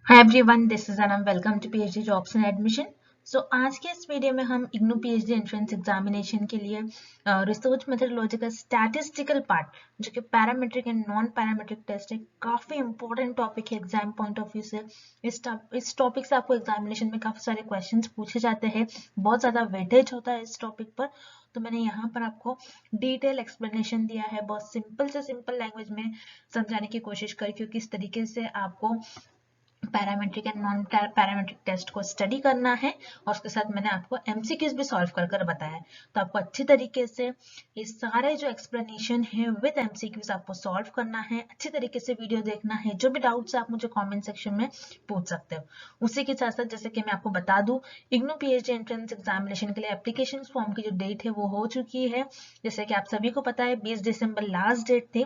Hi everyone, this is Anam. Welcome to PhD jobs and admission. So आज के इस video में हम इग्नू पीएचडी एंट्रेंस एग्जामिनेशन के लिए रिसर्च मेथडोलॉजी का स्टैटिस्टिकल पार्ट, जो कि parametric and non parametric test है, काफी इंपॉर्टेंट टॉपिक है एग्जाम पॉइंट ऑफ व्यू से। इस टॉपिक से आपको एग्जामिनेशन में काफी सारे क्वेश्चंस पूछे जाते हैं, बहुत ज्यादा वेटेज होता है इस टॉपिक पर। तो मैंने यहाँ पर आपको डिटेल एक्सप्लेनेशन दिया है, बहुत सिंपल से सिंपल लैंग्वेज में समझाने की कोशिश करी, क्योंकि इस तरीके से आपको parametric and non parametric test को स्टडी करना है, और उसके साथ मैंने आपको एमसीक्यूज भी सॉल्व कर कर बताया है। तो आपको अच्छी तरीके से ये सारे जो एक्सप्लेनेशन है विद एमसीक्यूज आपको सॉल्व करना है, अच्छी तरीके से वीडियो देखना है। जो भी डाउट्स आप मुझे कमेंट सेक्शन में पूछ सकते हो। उसी के साथ साथ जैसे कि मैं आपको बता दूं, इग्नू पीएचडी एंट्रेंस एग्जामिनेशन के लिए एप्लीकेशन फॉर्म की जो डेट है वो हो चुकी है। जैसे कि आप सभी को पता है 20 दिसंबर लास्ट डेट थी।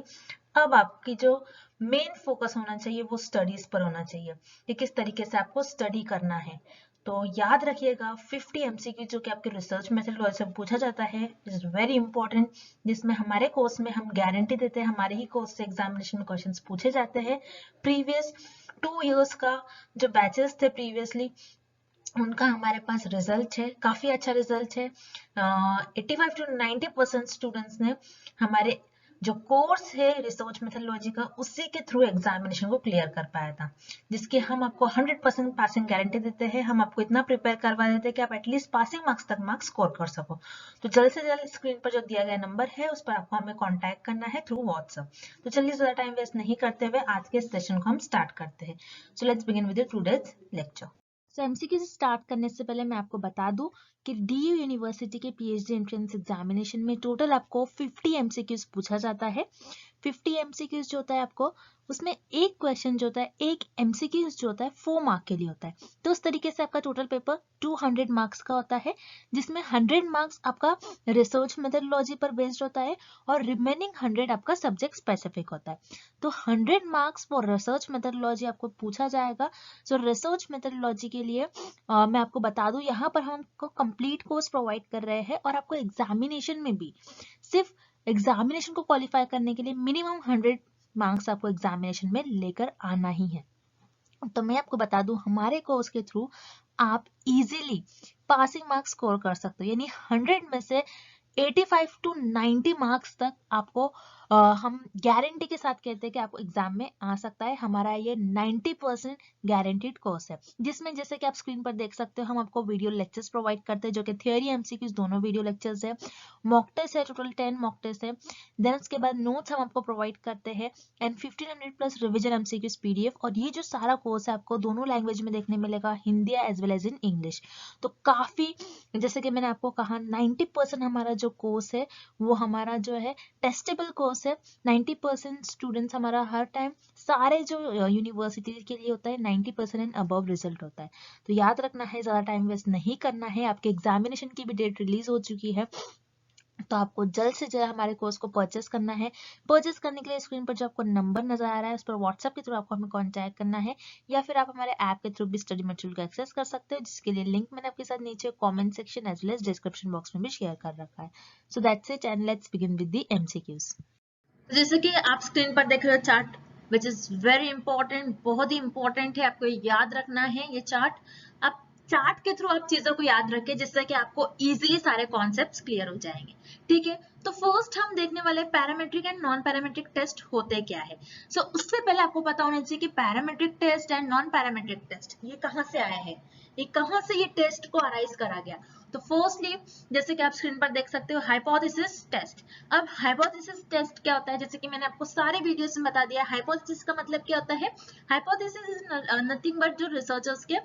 अब आपकी जो मेन फोकस होना चाहिए वो स्टडीज पर होना चाहिए कि किस तरीके से आपको स्टडी करना है। तो याद रखिएगा 50 एमसीक्यू जो कि आपके रिसर्च मेथडोलॉजी से पूछा जाता है, इज वेरी इंपॉर्टेंट, जिसमें हमारे कोर्स में हम गारंटी देते हैं, हमारे ही कोर्स से एग्जामिनेशन में क्वेश्चंस पूछे जाते हैं। प्रीवियस 2 इयर्स का जो बैचेस थे प्रीवियसली, उनका हमारे पास रिजल्ट है, काफी अच्छा रिजल्ट है। 85 to 90% स्टूडेंट्स ने हमारे जो कोर्स है रिसर्च मेथोडोलॉजी का, उसी के थ्रू एग्जामिनेशन को क्लियर कर पाया था, जिसकी हम आपको 100% पासिंग गारंटी देते हैं। हम आपको इतना प्रिपेयर करवा देते हैं कि आप एटलीस्ट पासिंग मार्क्स तक मार्क्स स्कोर कर सको। तो जल्द से जल्द स्क्रीन पर जो दिया गया नंबर है उस पर आपको हमें कॉन्टैक्ट करना है थ्रू व्हाट्सएप। तो चलिए ज्यादा टाइम वेस्ट नहीं करते हुए आज के सेशन को हम स्टार्ट करते हैं। So let's begin with today's lecture. तो एमसीक्यू से स्टार्ट करने से पहले मैं आपको बता दूं कि डीयू यूनिवर्सिटी के पीएचडी एंट्रेंस एग्जामिनेशन में टोटल आपको 50 एमसीक्यूज पूछा जाता है। 50 एमसीक्यूज जो होता है आपको, उसमें एक क्वेश्चन जो होता है, एक एमसीक्यूज जो होता है 4 मार्क के लिए होता है। तो उस तरीके से आपका टोटल पेपर 200 मार्क्स का होता है, जिसमें 100 मार्क्स आपका रिसर्च मेथोडोलॉजी पर बेस्ड होता है और रिमेनिंग 100 आपका सब्जेक्ट स्पेसिफिक होता है। तो 100 मार्क्स फॉर रिसर्च मेथोडोलॉजी आपको पूछा जाएगा। सो रिसर्च मेथोडोलॉजी के लिए मैं आपको बता दूं, यहाँ पर हम आपको कंप्लीट कोर्स प्रोवाइड कर रहे हैं, और आपको एग्जामिनेशन में भी सिर्फ एग्जामिनेशन को क्वालिफाई करने के लिए मिनिमम 100 मार्क्स आपको एग्जामिनेशन में लेकर आना ही है। तो मैं आपको बता दूं, हमारे कोर्स के थ्रू आप इजीली पासिंग मार्क्स स्कोर कर सकते हो, यानी 100 में से 85 to 90 मार्क्स तक आपको हम गारंटी के साथ कहते हैं कि आपको एग्जाम में आ सकता है। हमारा ये 90% गारंटीड कोर्स है, जिसमें जैसे कि आप स्क्रीन पर देख सकते हो, हम आपको वीडियो लेक्चर्स प्रोवाइड करते हैं, जो कि थियोरी एमसीक्यूज दोनों वीडियो लेक्चर्स है। मॉक टेस्ट है, टोटल 10 मॉक टेस्ट है। देन उसके बाद नोट्स हम आपको प्रोवाइड करते हैं, and 1500 plus revision MCQs PDF. और ये जो सारा कोर्स है आपको दोनों लैंग्वेज में देखने मिलेगा, Hindi as well as in English. तो काफी, जैसे कि मैंने आपको कहा, 90% हमारा जो कोर्स है वो हमारा जो है टेस्टेबल कोर्स है। 90% स्टूडेंट्स हमारा हर टाइम सारे जो यूनिवर्सिटी के लिए होता है 90% एंड अबव रिजल्ट होता है। तो याद रखना है, ज्यादा टाइम वेस्ट नहीं करना है। आपके एग्जामिनेशन की भी डेट रिलीज हो चुकी है, तो आपको जल्द से जल्द हमारे कोर्स को परचेस करना है। परचेस करने के लिए स्क्रीन पर जो आपको नंबर नजर आ रहा है उस पर व्हाट्सएप के थ्रू आपको हमें कांटेक्ट करना है, या फिर आप हमारे ऐप के थ्रू भी स्टडी मटेरियल को एक्सेस कर सकते हो, जिसके लिए लिंक मैंने आपके साथ नीचे comment section as well as description box में भी शेयर कर रखा है। So that's it, and let's begin with the MCQs. जैसे कि आप स्क्रीन पर देख रहे हो chart, which is very important, बहुत ही इंपॉर्टेंट है, आपको याद रखना है ये चार्ट। आप चार्ट के थ्रू आप चीजों को याद रखें, जिससे कि आपको इजीली सारे कॉन्सेप्ट्स क्लियर हो जाएंगे। ठीक है, तो फर्स्ट हम देखने वाले parametric and non parametric test होते क्या है। सो उससे पहले आपको पता होना चाहिए कि parametric test and non parametric test ये कहाँ से आया है, ये कहाँ से ये टेस्ट को अराइज करा गया। तो फर्स्टली, जैसे कि आप स्क्रीन पर देख सकते हो, हाइपोथेसिस टेस्ट। अब हाइपोथेसिस टेस्ट क्या होता है, जैसे कि मैंने आपको सारे वीडियोस में बता दिया। हाइपोथेसिस का मतलब क्या होता है, हाइपोथेसिस इज नथिंग बट जो रिसर्चर्स के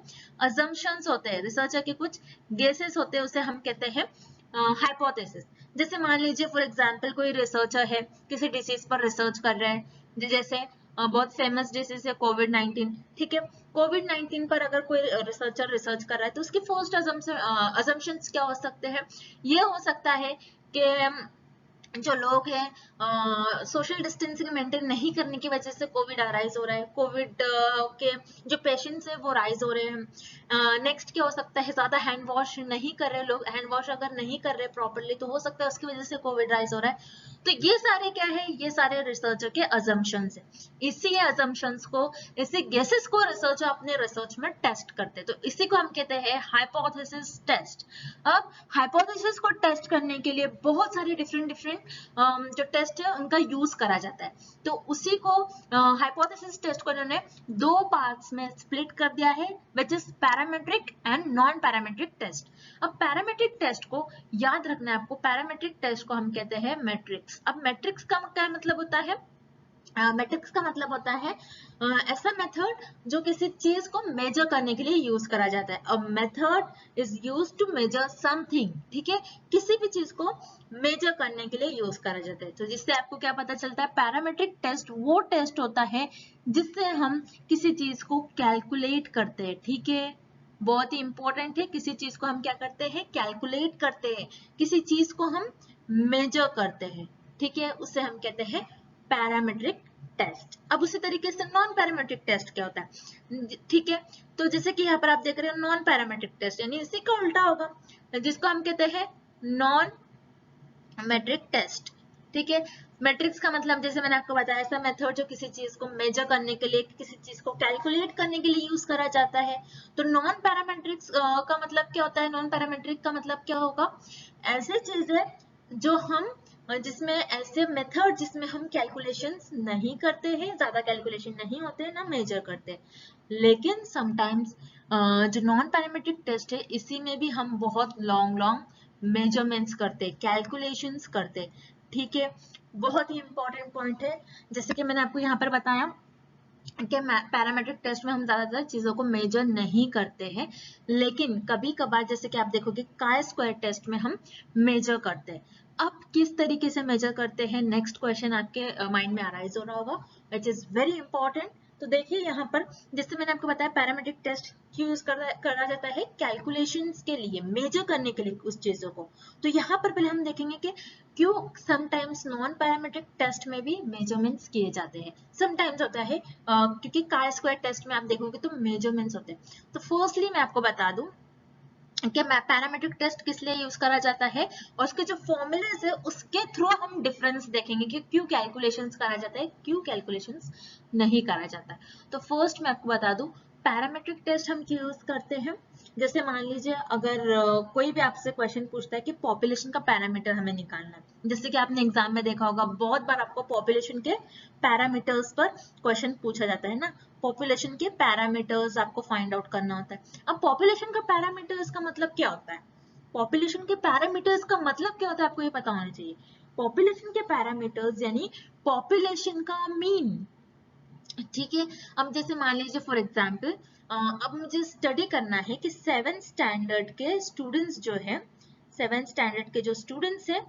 अजम्पशंस होते हैं, रिसर्चर के कुछ गेसेस होते हैं, उसे हम कहते हैं हाइपोथेसिस। जैसे मान लीजिए फॉर एग्जांपल कोई रिसर्चर है, किसी डिसीज पर रिसर्च कर रहे हैं, जैसे बहुत फेमस डिसीज है कोविड-19। ठीक है, कोविड-19 पर अगर कोई रिसर्चर रिसर्च कर रहा है, तो उसकी फर्स्ट अजम्पशंस क्या हो सकते हैं। ये हो सकता है कि जो लोग हैं सोशल डिस्टेंसिंग मेंटेन नहीं करने की वजह से कोविड राइज हो रहा है, कोविड के जो पेशेंट्स हैं वो राइज हो रहे हैं। नेक्स्ट क्या हो सकता है, ज्यादा हैंड वॉश नहीं कर रहे लोग, हैंड वॉश अगर नहीं कर रहे प्रॉपरली तो हो सकता है उसकी वजह से कोविड राइज हो रहा है। तो ये सारे क्या है, ये सारे रिसर्चर के अजम्पशंस है। इसी अजम्पशंस को, इसी गेसेस को रिसर्चर अपने रिसर्च में टेस्ट करते हैं। तो इसी को हम कहते हैं हाइपोथेसिस टेस्ट। अब हाइपोथेसिस को टेस्ट करने के लिए बहुत सारे डिफरेंट जो टेस्ट है उनका यूज करा जाता है। तो उसी को हाइपोथेसिस टेस्ट को इन्होंने दो पार्ट्स में स्प्लिट कर दिया है, which is parametric and non parametric test. अब पैरामेट्रिक टेस्ट को याद रखना है आपको, पैरामेट्रिक टेस्ट को हम कहते हैं मैट्रिक्स। अब मैट्रिक्स का क्या मतलब होता है? मैट्रिक्स का मतलब होता है ऐसा मेथड जो किसी चीज को मेजर करने के लिए यूज करा जाता है। A method is used to measure something, ठीक है, किसी भी चीज को मेजर करने के लिए यूज करा जाता है। तो जिससे आपको क्या पता चलता है, पैरामेट्रिक टेस्ट वो टेस्ट होता है जिससे हम किसी चीज को कैलकुलेट करते हैं, ठीक है, बहुत ही इंपॉर्टेंट है। किसी चीज को हम क्या करते हैं, कैलकुलेट करते हैं, किसी चीज को हम मेजर करते हैं, ठीक है, उसे हम कहते हैं पैरामेट्रिक टेस्ट। अब उसी तरीके से नॉन पैरामेट्रिक टेस्ट क्या होता है, ठीक है, तो जैसे कि यहाँ पर आप देख रहे हो नॉन पैरामेट्रिक टेस्ट, यानी इसी का उल्टा होगा, जिसको हम कहते हैं नॉन मैट्रिक टेस्ट, ठीक है। मैट्रिक्स का मतलब जैसे मैंने आपको बताया, ऐसा मेथड जो किसी चीज को मेजर करने के लिए, किसी चीज को कैलकुलेट करने के लिए यूज करा जाता है। तो नॉन पैरामेट्रिक्स का मतलब क्या होता है, नॉन पैरामेट्रिक का मतलब क्या होगा, ऐसी चीज है जो हम, जिसमें ऐसे मेथड जिसमें हम कैलकुलेशंस नहीं करते हैं, ज्यादा कैलकुलेशन नहीं होते हैं, ना मेजर करते, लेकिन समटाइम्स जो नॉन पैरामेट्रिक टेस्ट है इसी में भी हम बहुत लॉन्ग मेजरमेंट्स करते, कैलकुलेशंस करते, ठीक है। बहुत ही इंपॉर्टेंट पॉइंट है, जैसे कि मैंने आपको यहाँ पर बताया कि पैरामेट्रिक टेस्ट में हम ज्यादातर चीजों को मेजर नहीं करते हैं, लेकिन कभी कभार जैसे कि आप देखोगे काई स्क्वायर टेस्ट में हम मेजर करते हैं। अब किस तरीके से मेजर करते हैं, नेक्स्ट क्वेश्चन आपके माइंड में अराइज हो रहा होगा, विच इज वेरी इंपॉर्टेंट। तो देखिए यहाँ पर, जैसे मैंने आपको बताया पैरामेट्रिक टेस्ट क्यों यूज करा जाता है, कैलकुलेशंस के लिए, मेजर करने के लिए उस चीजों को। तो यहाँ पर पहले हम देखेंगे कि क्यों समटाइम्स नॉन पैरामेट्रिक टेस्ट में भी मेजरमेंट्स किए जाते हैं। समटाइम्स होता है क्योंकि काई स्क्वायर टेस्ट में आप देखोगे तो मेजरमेंट्स होते हैं। तो फर्स्टली मैं आपको बता दूं कि पैरामेट्रिक टेस्ट किस लिए यूज करा जाता है, और उसके जो फॉर्मूलेज है उसके थ्रू हम डिफरेंस देखेंगे कि क्यों कैलकुलेशंस करा जाता है, क्यों कैलकुलेशंस नहीं करा जाता है। तो फर्स्ट मैं आपको बता दूं पैरामेट्रिक टेस्ट हम क्यों यूज करते हैं। जैसे मान लीजिए अगर कोई भी आपसे क्वेश्चन पूछता है कि पॉपुलेशन का पैरामीटर हमें निकालना है, जैसे कि आपने एग्जाम में देखा होगा बहुत बार आपको पॉपुलेशन के पैरामीटर्स पर क्वेश्चन पूछा जाता है ना, पॉपुलेशन के पैरामीटर्स आपको फाइंड आउट करना होता है। अब पॉपुलेशन का पैरामीटर्स का मतलब क्या होता है, पॉपुलेशन के पैरामीटर्स का मतलब क्या होता है आपको ये पता होना चाहिए। पॉपुलेशन के पैरामीटर्स यानी पॉपुलेशन का मीन, ठीक है। अब जैसे मान लीजिए फॉर एग्जाम्पल अब मुझे स्टडी करना है कि 7th स्टैंडर्ड के स्टूडेंट्स जो है, 7th स्टैंडर्ड के जो स्टूडेंट्स है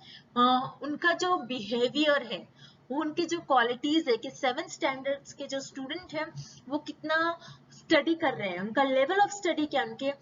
उनका जो बिहेवियर है, उनकी जो क्वालिटीज है कि 7th स्टैंडर्ड्स के जो स्टूडेंट है वो कितना स्टडी कर रहे हैं, उनका लेवल ऑफ स्टडी क्या, उनके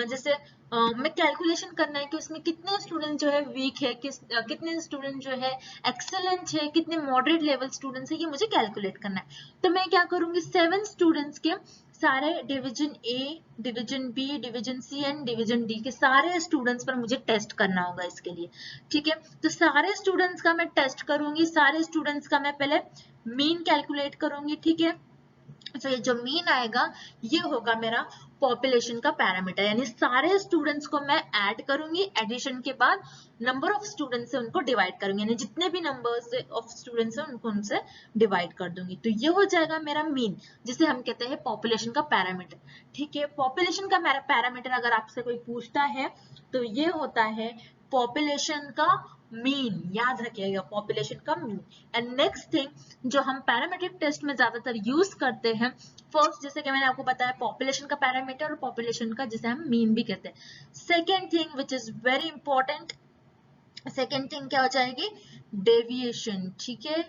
जैसे मैं कैलकुलेशन करना है कि उसमें कितने स्टूडेंट जो है वीक है, कितने स्टूडेंट जो है एक्सेलेंट है, कितने मॉडरेट लेवल स्टूडेंट्स है, ये मुझे कैलकुलेट करना है। तो मैं क्या करूंगी, 7 स्टूडेंट्स के सारे division A, division B, division C and division D के सारे स्टूडेंट्स पर मुझे टेस्ट करना होगा इसके लिए, ठीक है। तो सारे स्टूडेंट्स का मैं टेस्ट करूंगी, सारे स्टूडेंट्स का मैं पहले मीन कैलकुलेट करूंगी, ठीक है। तो ये जो मीन आएगा ये होगा मेरा पॉपुलेशन का पैरामीटर, यानी सारे स्टूडेंट्स को मैं ऐड करूंगी, एडिशन के बाद नंबर ऑफ स्टूडेंट्स से उनको डिवाइड करूंगी, यानी जितने भी नंबर्स ऑफ स्टूडेंट्स हैं उनको उनसे डिवाइड कर दूंगी। तो ये हो जाएगा मेरा मीन, जिसे हम कहते हैं पॉपुलेशन का पैरामीटर, ठीक है। पॉपुलेशन का पैरामीटर अगर आपसे कोई पूछता है तो ये होता है पॉपुलेशन का मीन, याद रखिएगा पॉपुलेशन का मीन। एंड नेक्स्ट थिंग जो हम पैरामेट्रिक टेस्ट में ज्यादातर यूज करते हैं, फर्स्ट जैसे कि मैंने आपको बताया पॉपुलेशन का पैरामीटर और पॉपुलेशन का जिसे हम मीन भी कहते हैं। Second thing which is very important, second thing क्या हो जाएगी, डेविएशन, ठीक है।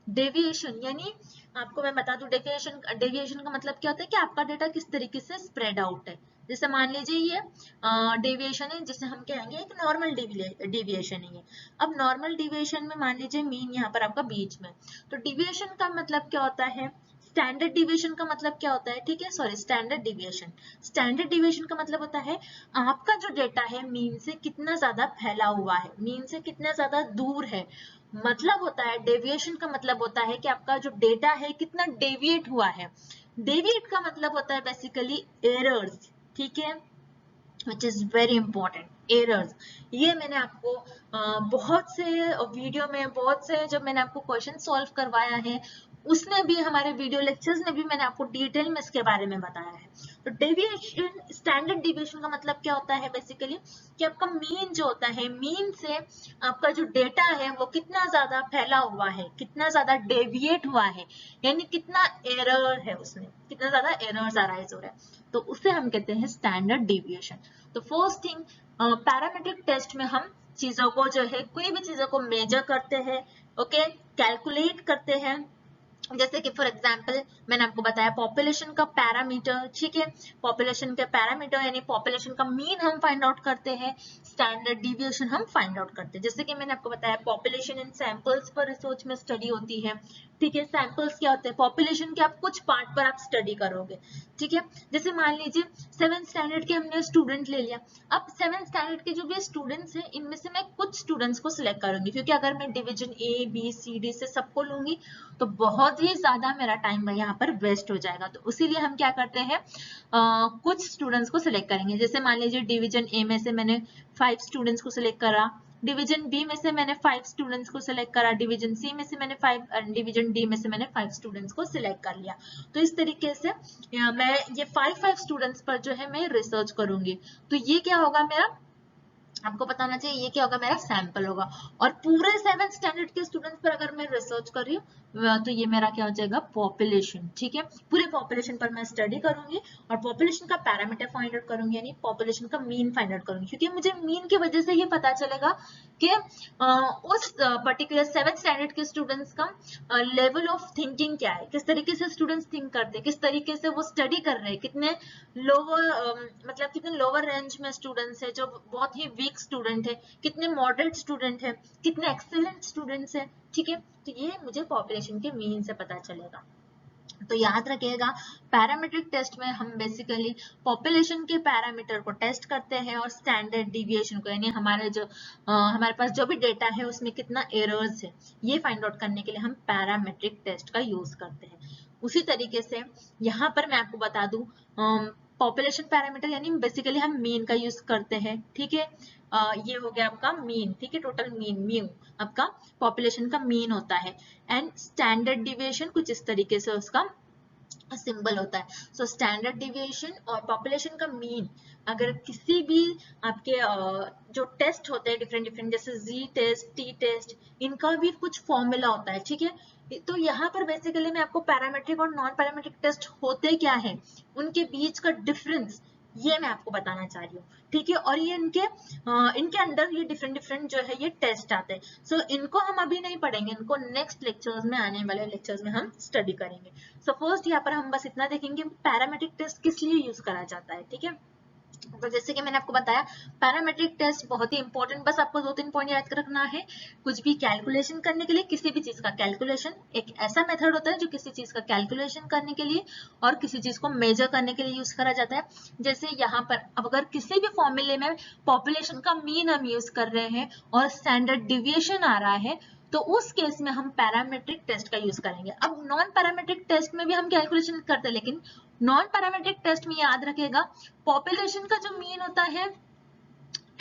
डेविएशन यानी आपको मैं बता दूं डेविएशन का मतलब क्या होता है कि आपका डेटा किस तरीके से स्प्रेड आउट है। जैसे मान लीजिए ये डेविएशन है जिसे हम कहेंगे एक नॉर्मल डेविएशन है। अब नॉर्मल डेविएशन में मान लीजिए मीन यहाँ पर आपका बीच में, तो डेविएशन का मतलब क्या होता है, स्टैंडर्ड डिविएशन का मतलब क्या होता है, ठीक है, सॉरी, स्टैंडर्ड डिविएशन का मतलब होता है आपका जो डेटा है मीन से कितना ज्यादा फैला हुआ है, मीन से कितना ज्यादा दूर है। मतलब होता है डेविएशन का मतलब होता है कि आपका जो डेटा है कितना डेविएट हुआ है। डेविएट का मतलब होता है बेसिकली एरर्स, ठीक है, which is very important, errors। ये मैंने आपको बहुत से वीडियो में, बहुत से जब मैंने आपको क्वेश्चन सॉल्व करवाया है उसमें भी, हमारे वीडियो लेक्चर्स में भी मैंने आपको डिटेल में इसके बारे में बताया है। तो डेविएशन, स्टैंडर्ड डिविएशन का मतलब क्या होता है बेसिकली कि आपका मीन जो होता है, मीन से आपका जो डेटा है वो कितना ज्यादा फैला हुआ है, कितना ज्यादा डेविएट हुआ है, यानी कितना एरर है उसमें, कितना ज्यादा एरर्स अराइज हो रहा है, तो उसे हम कहते हैं स्टैंडर्ड डिविएशन। तो फर्स्ट थिंग, पैरामीट्रिक टेस्ट में हम चीजों को जो है, कोई भी चीजों को मेजर करते हैं, ओके, कैलकुलेट करते हैं। जैसे कि फॉर एग्जांपल मैंने आपको बताया पॉपुलेशन का पैरामीटर, ठीक है, पॉपुलेशन के पैरामीटर यानी पॉपुलेशन का मीन हम फाइंड आउट करते हैं, स्टैंडर्ड डिविएशन हम फाइंड आउट करते हैं। जैसे कि मैंने आपको बताया पॉपुलेशन इन सैंपल्स पर रिसर्च में स्टडी होती है, ठीक है, सैंपल्स क्या होते हैं, पॉपुलेशन के आप कुछ पार्ट पर आप स्टडी करोगे, ठीक है। जैसे मान लीजिए 7th स्टैंडर्ड के हमने स्टूडेंट ले लिया, अब 7th स्टैंडर्ड के जो भी स्टूडेंट्स हैं इनमें से मैं कुछ स्टूडेंट्स को सिलेक्ट करूंगी, क्योंकि अगर मैं division A B C D से सबको लूंगी तो बहुत ही ज्यादा मेरा टाइम यहाँ पर वेस्ट हो जाएगा। तो इसीलिए हम क्या करते हैं, कुछ स्टूडेंट्स को सिलेक्ट करेंगे। जैसे मान लीजिए डिवीजन ए में से मैंने 5 स्टूडेंट्स को सिलेक्ट करा, डिवीजन बी में से मैंने 5 स्टूडेंट्स को सिलेक्ट करा, डिवीजन सी में से मैंने 5, डिवीजन डी में से मैंने 5 स्टूडेंट्स को सिलेक्ट कर लिया। तो इस तरीके से मैं ये 5 स्टूडेंट्स पर जो है मैं रिसर्च करूंगी। तो ये क्या होगा मेरा, आपको पता होना चाहिए, ये क्या होगा, मेरा सैंपल होगा। और पूरे 7th स्टैंडर्ड के स्टूडेंट्स पर अगर मैं रिसर्च कर रही हूँ तो ये मेरा क्या हो जाएगा, पॉपुलेशन, ठीक है, पूरे पॉपुलेशन पर मैं स्टडी करूंगी और पॉपुलेशन का पैरामीटर फाइंड आउट करूंगी, यानी पॉपुलेशन का मीन फाइंड आउट करूंगी, क्योंकि मुझे मीन की वजह से ये पता चलेगा कि उस पर्टिकुलर 7th स्टैंडर्ड के स्टूडेंट्स का लेवल ऑफ थिंकिंग क्या है, किस तरीके से स्टूडेंट्स थिंक करते हैं, किस तरीके से वो स्टडी कर रहे हैं, कितने लोअर मतलब कितने लोअर रेंज में स्टूडेंट्स है जो बहुत ही वीक स्टूडेंट है, कितने मॉडरेट स्टूडेंट है, कितने एक्सेलेंट स्टूडेंट्स है, ठीक है। तो ये मुझे पॉपुलेशन के मीन से पता चलेगा। तो याद रखिएगा पैरामीट्रिक टेस्ट में हम बेसिकली पॉपुलेशन के पैरामीटर को टेस्ट करते हैं और स्टैंडर्ड डिविएशन को, यानी हमारे जो हमारे पास जो भी डेटा है उसमें कितना एरर्स है ये फाइंड आउट करने के लिए हम पैरामीट्रिक टेस्ट का यूज करते हैं। उसी तरीके से यहाँ पर मैं आपको बता दूं पॉपुलेशन पैरामीटर यानी बेसिकली हम मीन का यूज करते हैं, ठीक है। ये हो गया आपका मीन, ठीक है, टोटल मीन, म्यू आपका पॉपुलेशन का मीन होता है। एंड स्टैंडर्ड डिविएशन कुछ इस तरीके से उसका सिंबल होता है। सो स्टैंडर्ड डिविएशन और पॉपुलेशन का मीन, अगर किसी भी आपके जो टेस्ट होते हैं डिफरेंट डिफरेंट, जैसे जी टेस्ट, टी टेस्ट, इनका भी कुछ फॉर्मूला होता है, ठीक है। तो यहाँ पर बेसिकली मैं आपको पैरामेट्रिक और नॉन पैरामेट्रिक टेस्ट होते क्या है, उनके बीच का डिफरेंस ये मैं आपको बताना चाह रही हूँ, ठीक है। और ये इनके अंदर ये डिफरेंट डिफरेंट जो है ये टेस्ट आते हैं। सो इनको हम अभी नहीं पढ़ेंगे, इनको नेक्स्ट लेक्चर्स में, आने वाले लेक्चर्स में हम स्टडी करेंगे। सो फर्स्ट यहाँ पर हम बस इतना देखेंगे पैरामेट्रिक टेस्ट किस लिए यूज करा जाता है, ठीक है। तो जैसे कि मैंने आपको बताया पैरामेट्रिक टेस्ट बहुत ही इंपॉर्टेंट, बस आपको 2-3 पॉइंट याद रखना है। कुछ भी कैलकुलेशन करने के लिए, किसी भी चीज का कैलकुलेशन एक ऐसा मेथड होता है जो किसी चीज का कैलकुलेशन करने के लिए और किसी चीज को मेजर करने के लिए यूज करा जाता है। जैसे यहाँ पर अब अगर किसी भी फॉर्मूले में पॉपुलेशन का मीन हम यूज कर रहे हैं और स्टैंडर्ड डिविएशन आ रहा है तो उस केस में हम पैरामेट्रिक टेस्ट का यूज करेंगे। अब नॉन पैरामेट्रिक टेस्ट में भी हम कैलकुलेशन करते हैं, लेकिन नॉन पैरामेट्रिक टेस्ट में याद रखिएगा पॉपुलेशन का जो मीन होता है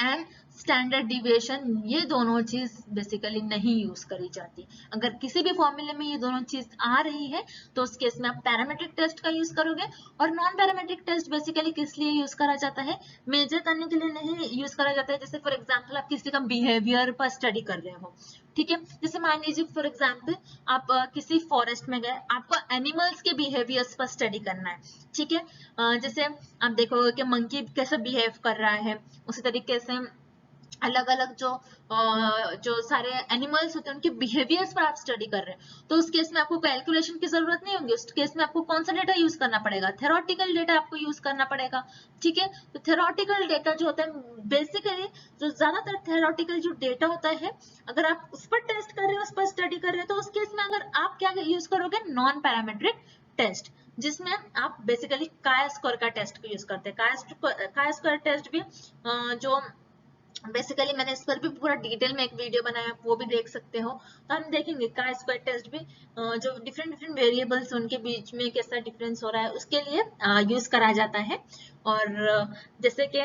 एंड स्टैंडर्ड डिविएशन, ये दोनों चीज बेसिकली नहीं यूज करी जाती। अगर किसी भी फॉर्मूले में ये दोनों चीज आ रही है तो उस केस में आप पैरामेट्रिक टेस्ट का यूज करोगे। और नॉन पैरामेट्रिक टेस्ट बेसिकली किस लिए यूज करा जाता है, मेजर करने के लिए नहीं यूज करा जाता है। जैसे फॉर एग्जाम्पल आप किसी का बिहेवियर पर स्टडी कर रहे हो, ठीक है। जैसे मान लीजिए फॉर एग्जाम्पल आप किसी फॉरेस्ट में गए, आपको एनिमल्स के बिहेवियर्स पर स्टडी करना है, ठीक है। जैसे आप देखोगे कि मंकी कैसे बिहेव कर रहा है, उसी तरीके से अलग अलग जो सारे एनिमल्स होते हैं उनके बिहेवियर्स पर आप स्टडी कर रहे हैं, तो उस केस में आपको कैलकुलेशन की जरूरत नहीं होगी। उस केस में आपको कौन सा डेटा यूज करना पड़ेगा, थ्योरेटिकल डेटा आपको यूज करना पड़ेगा, ठीक है। तो थ्योरेटिकल डेटा जो होता है बेसिकली, जो ज्यादातर थ्योरेटिकल जो डेटा होता है, अगर आप उस पर टेस्ट कर रहे हो, उस पर स्टडी कर रहे हो, तो उस केस में अगर आप क्या यूज करोगे, नॉन पैरामेट्रिक टेस्ट, जिसमें आप बेसिकली काय स्क्वायर का टेस्ट को यूज करते हैं। काय स्क्वायर टेस्ट भी जो बेसिकली मैंने इस पर भी पूरा डिटेल में एक वीडियो बनाया, वो भी देख सकते हो। तो हम देखेंगे काय स्क्वायर टेस्ट भी जो डिफरेंट वेरिएबल्स उनके बीच में कैसा डिफरेंस हो रहा है उसके लिए यूज करा जाता है। और जैसे कि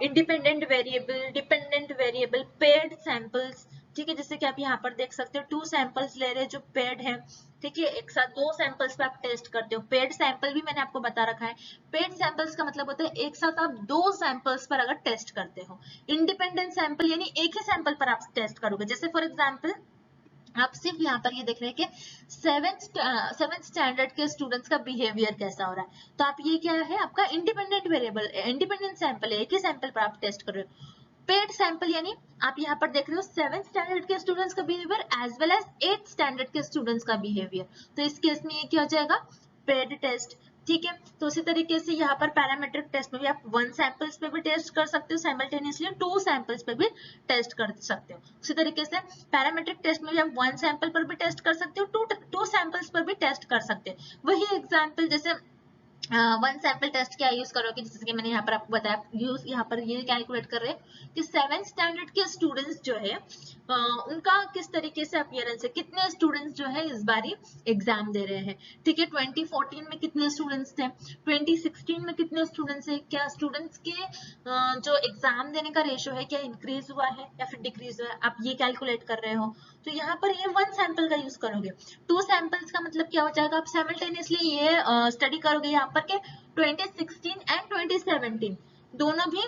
independent variable, dependent variable, paid samples, ठीक है, जैसे कि आप यहाँ पर देख सकते हो 2 सैंपल्स ले रहे हैं जो पेड है, ठीक है, एक साथ 2 सैंपल्स पे आप टेस्ट करते हो। पेड सैंपल भी मैंने आपको बता रखा है। पेड सैंपल्स का मतलब होता है एक साथ आप 2 सैंपल्स पर अगर टेस्ट करते हो। इंडिपेंडेंट सैंपल यानी एक ही सैंपल पर आप टेस्ट करोगे। जैसे फॉर एग्जांपल आप सिर्फ यहाँ पर ये देख रहे हैं कि 7th स्टैंडर्ड के स्टूडेंट्स का बिहेवियर कैसा हो रहा है, तो आप ये क्या है, आपका इंडिपेंडेंट वेरिएबल, इंडिपेंडेंट सैंपल है, एक ही सैंपल पर आप टेस्ट कर रहे हो। पेड सैंपल यानी आप यहाँ पर देख रहे हो 7th स्टैंडर्ड के स्टूडेंट्स का behaviour as well as 8th standard के स्टूडेंट्स का बिहेवियर, तो इस केस में ये क्या हो जाएगा, पेड टेस्ट, ठीक है। तो उसी तरीके से यहाँ पर पैरामीट्रिक टेस्ट में भी आप 1 सैंपल्स पे भी टेस्ट कर सकते हो साइमल्टेनियसली, 2 सैंपल्स पे भी टेस्ट कर सकते हो। उसी तरीके से पैरामीट्रिक टेस्ट में भी आप 1 सैंपल पर भी टेस्ट कर सकते हो, 2 सैंपल्स पर भी टेस्ट कर सकते हो। वही एग्जाम्पल जैसे 1 सैंपल टेस्ट क्या यूज करोगे, जैसे कि मैंने यहाँ पर आपको बताया, यूज यहाँ पर ये कैलकुलेट कर रहे हैं कि 7th स्टैंडर्ड के स्टूडेंट्स जो है उनका किस तरीके से अपीयरेंस है, कितने स्टूडेंट्स जो है इस बारी एग्जाम दे रहे हैं, ठीक है। 2014 में कितने स्टूडेंट्स थे, 2016 में कितने स्टूडेंट्स है, क्या स्टूडेंट्स के जो एग्जाम देने का रेशियो है क्या इंक्रीज हुआ है या फिर डिक्रीज हुआ है, आप ये कैलकुलेट कर रहे हो। तो यहाँ पर ये 1 सैंपल का यूज करोगे। 2 सैंपल्स का मतलब क्या हो जाएगा, आप साइमल्टेनियसली ये स्टडी करोगे यहाँ पर के 2016 एंड 2017 दोनों भी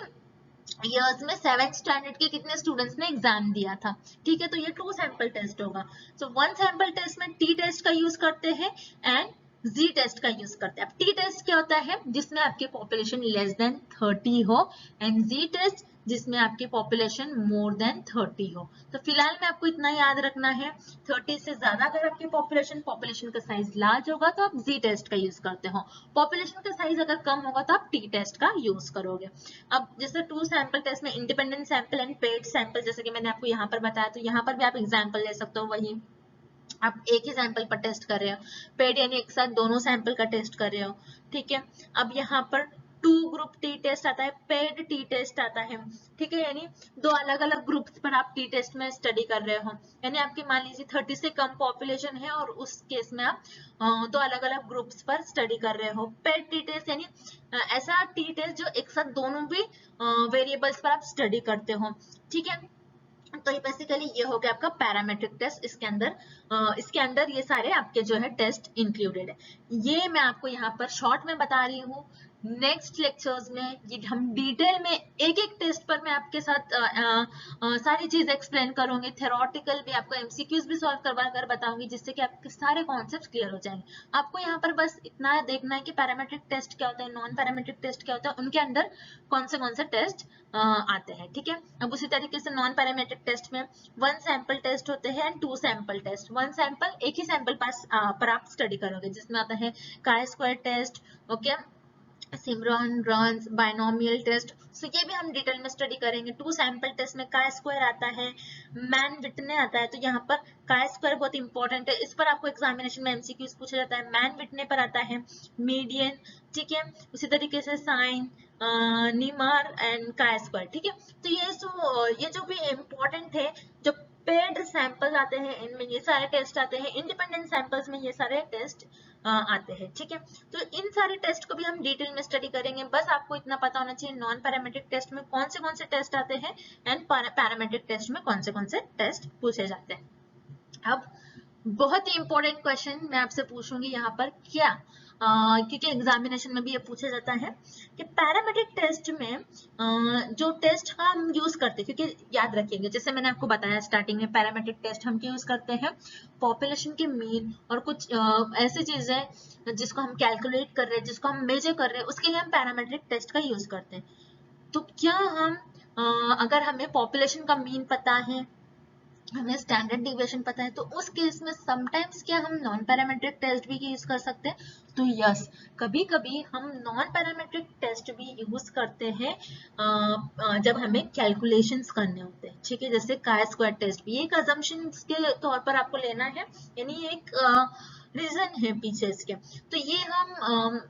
ईयर्स में 7th स्टैंडर्ड के कितने स्टूडेंट्स ने एग्जाम दिया था, ठीक है। तो ये 2 सैंपल टेस्ट होगा। सो 1 सैंपल टेस्ट में टी टेस्ट का यूज करते हैं एंड जी टेस्ट का यूज करते हैं। अब टी टेस्ट क्या होता है, जिसमें आपकी पॉपुलेशन लेस देन 30 हो, एंड जी टेस्ट जिसमें आपकी पॉपुलेशन मोर देन 30 हो। तो फिलहाल में आपको इतना याद रखना है, 30 से ज्यादा अगर आपकी पॉपुलेशन का साइज लार्ज होगा तो आप जी टेस्ट का यूज करते हो, पॉपुलेशन का साइज अगर कम होगा तो आप टी टेस्ट का यूज करोगे। अब जैसे 2 सैंपल टेस्ट में independent sample and paid sample, जैसे कि मैंने आपको यहाँ पर बताया, तो यहाँ पर भी आप एग्जाम्पल ले सकते हो, वही आप एक ही सैंपल पर टेस्ट कर रहे हो, पेड यानी एक साथ दोनों सैंपल का टेस्ट कर रहे हो, ठीक है। अब यहाँ पर 2 ग्रुप टी टेस्ट आता है, पेड टी टेस्ट आता है, ठीक है, यानी 2 अलग अलग ग्रुप्स पर आप टी टेस्ट में स्टडी कर रहे हो, यानी आपकी मान लीजिए 30 से कम पॉपुलेशन है और उस केस में आप 2 अलग अलग ग्रुप्स पर स्टडी कर रहे हो। पेड टी टेस्ट यानी ऐसा टी टेस्ट जो एक साथ दोनों भी वेरिएबल्स पर आप स्टडी करते हो, ठीक है। तो ये बेसिकली ये हो गया आपका पैरामेट्रिक टेस्ट। इसके अंदर ये सारे आपके जो है टेस्ट इंक्लूडेड है। ये मैं आपको यहाँ पर शॉर्ट में बता रही हूँ। नेक्स्ट लेक्चर्स में ये हम डिटेल में एक एक टेस्ट पर मैं आपके साथ सारी चीज एक्सप्लेन करूंगी, थ्योरेटिकल भी, आपको एमसीक्यूज भी सॉल्व करवा कर बताऊंगी, जिससे कि आपके सारे कॉन्सेप्ट क्लियर हो जाएंगे। आपको यहाँ पर बस इतना देखना है कि पैरामेट्रिक टेस्ट क्या होता है, नॉन पैरामेट्रिक टेस्ट क्या होता है, उनके अंदर कौन से टेस्ट आते हैं, ठीक है। अब उसी तरीके से नॉन पैरामेट्रिक टेस्ट में 1 सैंपल टेस्ट होते हैं एंड 2 सैंपल टेस्ट। 1 सैंपल एक ही सैंपल पर आप स्टडी करोगे, जिसमें आता है काय स्क्वायर टेस्ट, ओके, सिमरन रॉन्स बाइनोमियल टेस्ट, सो ये भी हम डिटेल में स्टडी करेंगे। 2 सैंपल टेस्ट में काय स्क्वायर आता है, मैन विटने आता है, तो यहाँ पर काय स्क्वायर बहुत इंपॉर्टेंट है, इस पर आपको एग्जामिनेशन में एमसीक्यूज पूछा जाता है। मैन विटने पर आता है मीडियन, ठीक है, उसी तरीके से साइन, नीमर एंड काय स्क्वायर, ठीक है। तो ये जो भी इम्पोर्टेंट है, जो पेड सैंपल आते हैं इनमें ये सारे टेस्ट आते हैं, इंडिपेंडेंट सैंपल्स में ये सारे टेस्ट आते हैं, ठीक है। तो इन सारे टेस्ट को भी हम डिटेल में स्टडी करेंगे। बस आपको इतना पता होना चाहिए नॉन पैरामेट्रिक टेस्ट में कौन से टेस्ट आते हैं एंड पैरामेट्रिक टेस्ट में कौन से टेस्ट पूछे जाते हैं। अब बहुत ही इंपॉर्टेंट क्वेश्चन मैं आपसे पूछूंगी यहाँ पर, क्या क्योंकि एग्जामिनेशन में भी ये पूछा जाता है कि पैरामेट्रिक टेस्ट में जो टेस्ट हम यूज करते हैं, क्योंकि याद रखेंगे जैसे मैंने आपको बताया स्टार्टिंग में, पैरामेट्रिक टेस्ट हम क्या यूज करते हैं, पॉपुलेशन के मीन और कुछ ऐसी चीजें जिसको हम कैलकुलेट कर रहे हैं, जिसको हम मेजर कर रहे हैं, उसके लिए हम पैरामेट्रिक टेस्ट का यूज करते हैं। तो क्या हम अगर हमें पॉपुलेशन का मीन पता है, हमें स्टैंडर्ड डिविएशन पता है, तो उस केस में समटाइम्स क्या हम नॉन पैरामेट्रिक टेस्ट भी यूज कर सकते हैं? तो यस, कभी कभी हम नॉन पैरामेट्रिक टेस्ट भी यूज करते हैं जब हमें कैलकुलेशंस करने होते हैं, ठीक है। जैसे काय स्क्वायर टेस्ट भी एक अजम्पशन के तौर पर आपको लेना है, यानी एक रीजन है पीछे इसके। तो ये हम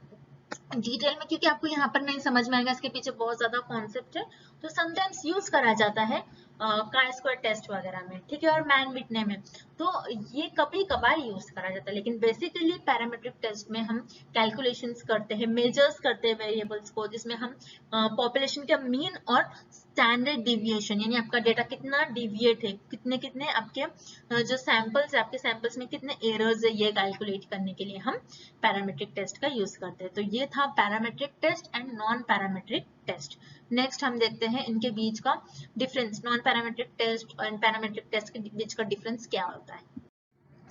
डिटेल में, क्योंकि आपको यहाँ पर नहीं समझ में आएगा, इसके पीछे बहुत ज्यादा कॉन्सेप्ट है, तो समटाइम्स यूज करा जाता है काई स्क्वायर टेस्ट वगैरह में, ठीक है, और मैन बिटने में, तो ये कभी कभार यूज करा जाता है। लेकिन बेसिकली पैरामेट्रिक टेस्ट में हम कैलकुलेशंस करते हैं, मेजर्स करते हैं वेरिएबल्स को, जिसमें हम पॉपुलेशन का मीन और स्टैंडर्ड डिविएशन, यानी आपका डेटा कितना डिविएट है, कितने कितने आपके जो सैंपल्स है, आपके सैंपल्स में कितने एरर्स है, ये कैलकुलेट करने के लिए हम पैरामेट्रिक टेस्ट का यूज करते हैं। तो ये था parametric test and non parametric test. Next हम देखते हैं इनके बीच का डिफरेंस, नॉन पैरामेट्रिक टेस्ट और पैरामेट्रिक टेस्ट के बीच का डिफरेंस क्या होता है।